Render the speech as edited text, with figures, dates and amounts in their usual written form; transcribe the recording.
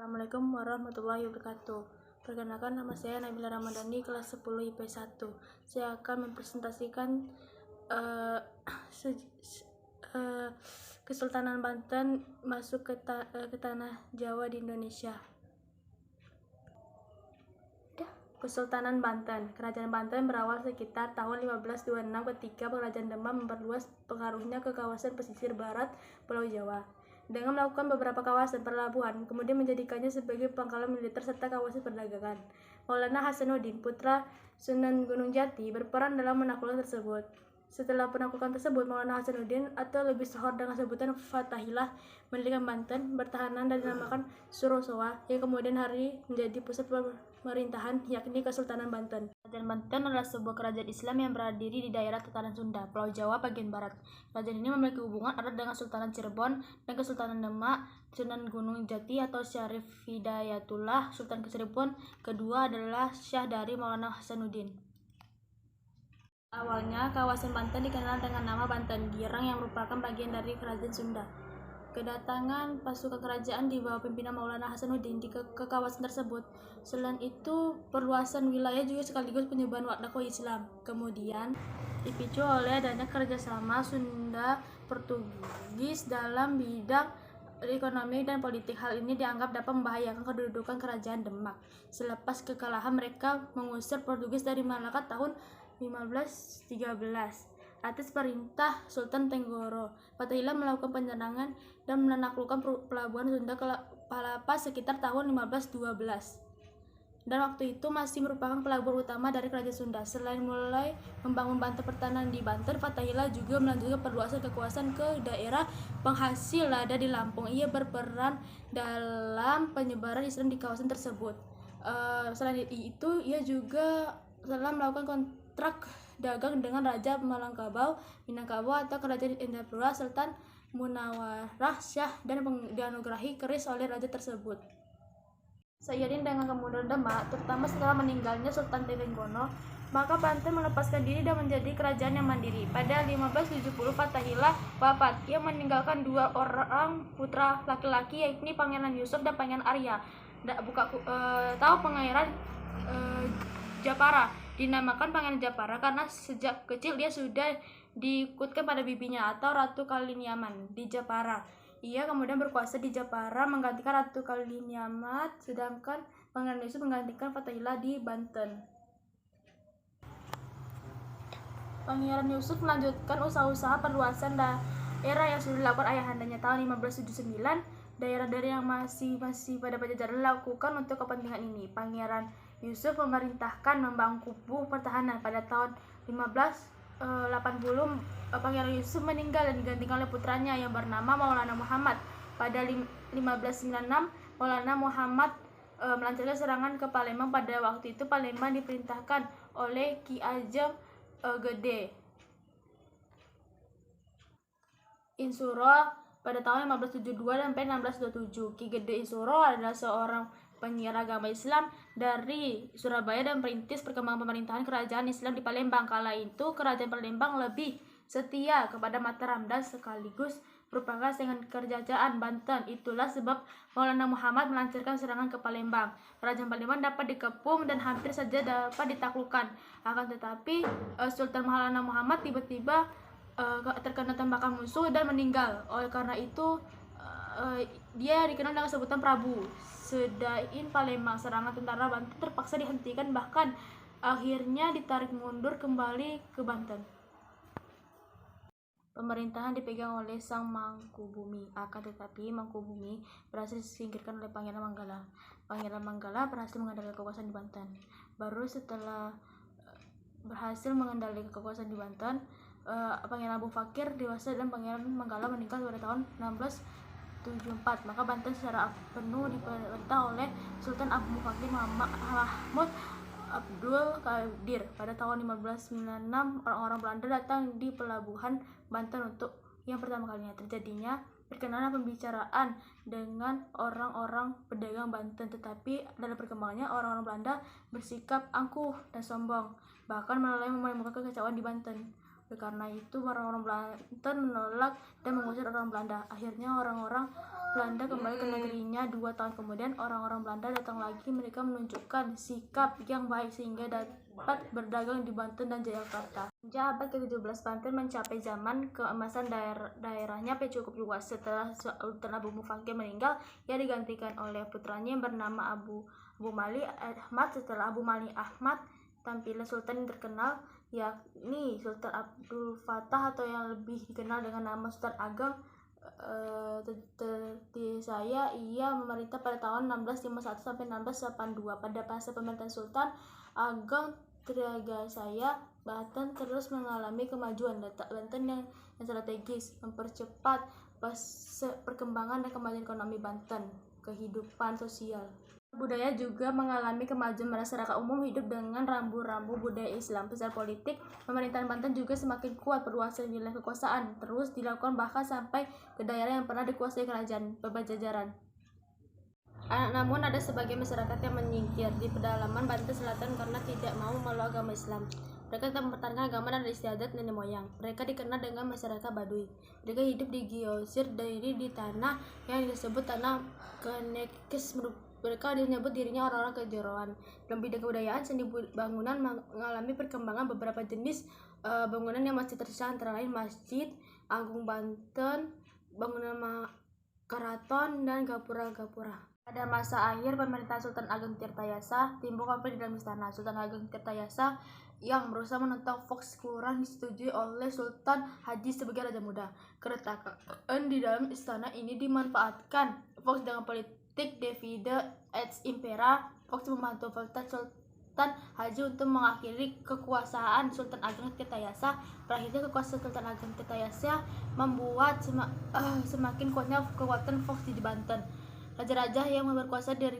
Assalamualaikum warahmatullahi wabarakatuh. Perkenalkan, nama saya Nabila Ramadhani, kelas 10 IP 1. Saya akan mempresentasikan uh, Kesultanan Banten masuk ke tanah Jawa di Indonesia. Kesultanan Banten. Kerajaan Banten berawal sekitar tahun 1526 ketika Kerajaan Demak memperluas pengaruhnya ke kawasan pesisir barat Pulau Jawa dengan melakukan beberapa kawasan pelabuhan, kemudian menjadikannya sebagai pangkalan militer serta kawasan perdagangan. Maulana Hasanuddin, putra Sunan Gunung Jati, berperan dalam menaklukkan tersebut. Setelah penaklukan tersebut, Maulana Hasanuddin atau lebih sohor dengan sebutan Fatahillah mendirikan Banten Pertahanan dan dinamakan Surosowa, yang kemudian hari menjadi pusat pemerintahan, yakni Kesultanan Banten. Kerajaan Banten adalah sebuah kerajaan Islam yang berdiri di daerah Tatanan Sunda, Pulau Jawa bagian barat. Kerajaan ini memiliki hubungan erat dengan Sultan Cirebon dan Kesultanan Demak. Sunan Gunung Jati atau Syarif Hidayatullah Sultan Cirebon kedua adalah Syah dari Maulana Hasanuddin. Awalnya, kawasan Banten dikenal dengan nama Banten Girang yang merupakan bagian dari Kerajaan Sunda. Kedatangan pasukan kerajaan di bawah pimpinan Maulana Hasanuddin ke kawasan tersebut. Selain itu, perluasan wilayah juga sekaligus penyebaran dakwah Islam. Kemudian dipicu oleh adanya kerjasama Sunda Portugis dalam bidang ekonomi dan politik. Hal ini dianggap dapat membahayakan kedudukan kerajaan Demak. Selepas kekalahan, mereka mengusir Portugis dari Malaka tahun 1513. Atas perintah Sultan Tenggoro, Fatahillah melakukan penyerangan dan menaklukkan pelabuhan Sunda ke Palapa sekitar tahun 1512. Dan waktu itu masih merupakan pelabuhan utama dari Kerajaan Sunda. Selain mulai membangun Banten Pertahanan di Banten, Fatahillah juga melanjutkan perluasan kekuasaan ke daerah penghasil lada di Lampung. Ia berperan dalam penyebaran Islam di kawasan tersebut. Selain itu, ia juga telah melakukan kontrak dagang dengan Raja Minangkabau atau Kerajaan Indrapura, Sultan Munawarah Syah, dan dianugerahi keris oleh raja tersebut. Seiring dengan kemunduran Demak, terutama setelah meninggalnya Sultan Trengganu, maka Banten melepaskan diri dan menjadi kerajaan yang mandiri. Pada 1570, Fatahillah wafat. Ia meninggalkan dua orang putra laki-laki, yakni Pangeran Yusuf dan Pangeran Arya. Pangeran Japara dinamakan Pangeran Japara karena sejak kecil dia sudah diikutkan pada bibinya atau Ratu Kalinyaman di Japara. Ia kemudian berkuasa di Japara menggantikan Ratu Kalinyamat, sedangkan Pangeran Yusuf menggantikan Fatahillah di Banten. Pangeran Yusuf melanjutkan usaha-usaha perluasan daerah yang sudah dilakukan ayahandanya tahun 1579. Daerah-daerah yang masih pada Pajajaran dilakukan untuk kepentingan ini. Pangeran Yusuf memerintahkan membangun kubu pertahanan. Pada tahun 1580, Pangeran Yusuf meninggal dan digantikan oleh putranya yang bernama Maulana Muhammad. Pada 1596, Maulana Muhammad melancarkan serangan ke Palembang. Pada waktu itu Palembang diperintahkan oleh Ki Ageng Gede Insuro pada tahun 1572 sampai 1627. Ki Gede Insuro adalah seorang penyiar agama Islam dari Surabaya dan perintis perkembangan pemerintahan kerajaan Islam di Palembang. Kala itu, kerajaan Palembang lebih setia kepada Mataram dan sekaligus merupakan dengan kerajaan Banten. Itulah sebab Maulana Muhammad melancarkan serangan ke Palembang. Kerajaan Palembang dapat dikepung dan hampir saja dapat ditaklukkan. Akan tetapi, Sultan Maulana Muhammad tiba-tiba terkena tembakan musuh dan meninggal. Oleh karena itu, dia dikenal dengan sebutan Prabu Sedain Palembang. Serangan tentara Banten terpaksa dihentikan, bahkan akhirnya ditarik mundur kembali ke Banten. Pemerintahan dipegang oleh Sang Mangkubumi. Akan tetapi Mangkubumi berhasil disingkirkan oleh Pangeran Manggala. Pangeran Manggala berhasil mengendalikan kekuasaan di Banten. Baru setelah berhasil mengendalikan kekuasaan di Banten, Pangeran Abu Fakir dewasa dan Pangeran Manggala meninggal pada tahun 1674. Maka Banten secara penuh diperintah oleh Sultan Abu Fakir Mahmud Abdul Qadir. Pada tahun 1596, orang-orang Belanda datang di pelabuhan Banten untuk yang pertama kalinya. Terjadinya perkenalan pembicaraan dengan orang-orang pedagang Banten, tetapi dalam perkembangannya orang-orang Belanda bersikap angkuh dan sombong, bahkan mulai menimbulkan kekacauan di Banten. Karena itu orang-orang Banten menolak dan mengusir orang Belanda. Akhirnya orang-orang Belanda kembali ke negerinya. 2 tahun kemudian orang-orang Belanda datang lagi. Mereka menunjukkan sikap yang baik sehingga dapat berdagang di Banten dan Jayakarta. Sejak abad ke-17 Banten mencapai zaman keemasan daerahnya cukup luas. Setelah Sultan Abu Mufakir meninggal, ia digantikan oleh putranya yang bernama Abu Mali Ahmad. Setelah Abu Mali Ahmad, tampilan sultan yang terkenal yakni Sultan Abdul Fattah atau yang lebih dikenal dengan nama Sultan Ageng. Ia memerintah pada tahun 1651 sampai 1682. Pada masa pemerintahan Sultan Ageng Trigajaya, Banten terus mengalami kemajuan. Letak Banten yang strategis mempercepat perkembangan dan kemajuan ekonomi Banten. Kehidupan sosial budaya juga mengalami kemajuan. Masyarakat umum hidup dengan rambu-rambu budaya Islam. Secara politik, pemerintahan Banten juga semakin kuat. Perluasan wilayah kekuasaan terus dilakukan bahkan sampai ke daerah yang pernah dikuasai kerajaan Pajajaran. Namun ada sebagian masyarakat yang menyingkir di pedalaman Banten Selatan karena tidak mau memeluk agama Islam. Mereka tetap mempertahankan agama dan istiadat nenek moyang. Mereka dikenal dengan masyarakat Baduy. Mereka hidup di Giosir Dairi, di tanah yang disebut tanah Kenekes. Mereka menyebut dirinya orang-orang kejeroan. Dalam bidang kebudayaan, seni bangunan mengalami perkembangan. Beberapa jenis bangunan yang masih tersisa antara lain Masjid Agung Banten, bangunan keraton, dan gapura-gapura. Pada masa akhir pemerintahan Sultan Ageng Tirtayasa, timbul konflik di dalam istana. Sultan Ageng Tirtayasa yang berusaha menentang Fox kurang disetujui oleh Sultan Haji sebagai Raja Muda. Keretakan di dalam istana ini dimanfaatkan Fox dengan politik divide et impera. Fox membantu Sultan Haji untuk mengakhiri kekuasaan Sultan Ageng Tirtayasa. Berakhirnya kekuasaan Sultan Ageng Tirtayasa membuat semakin kuatnya kekuatan Fox di Banten. Raja-raja yang berkuasa dari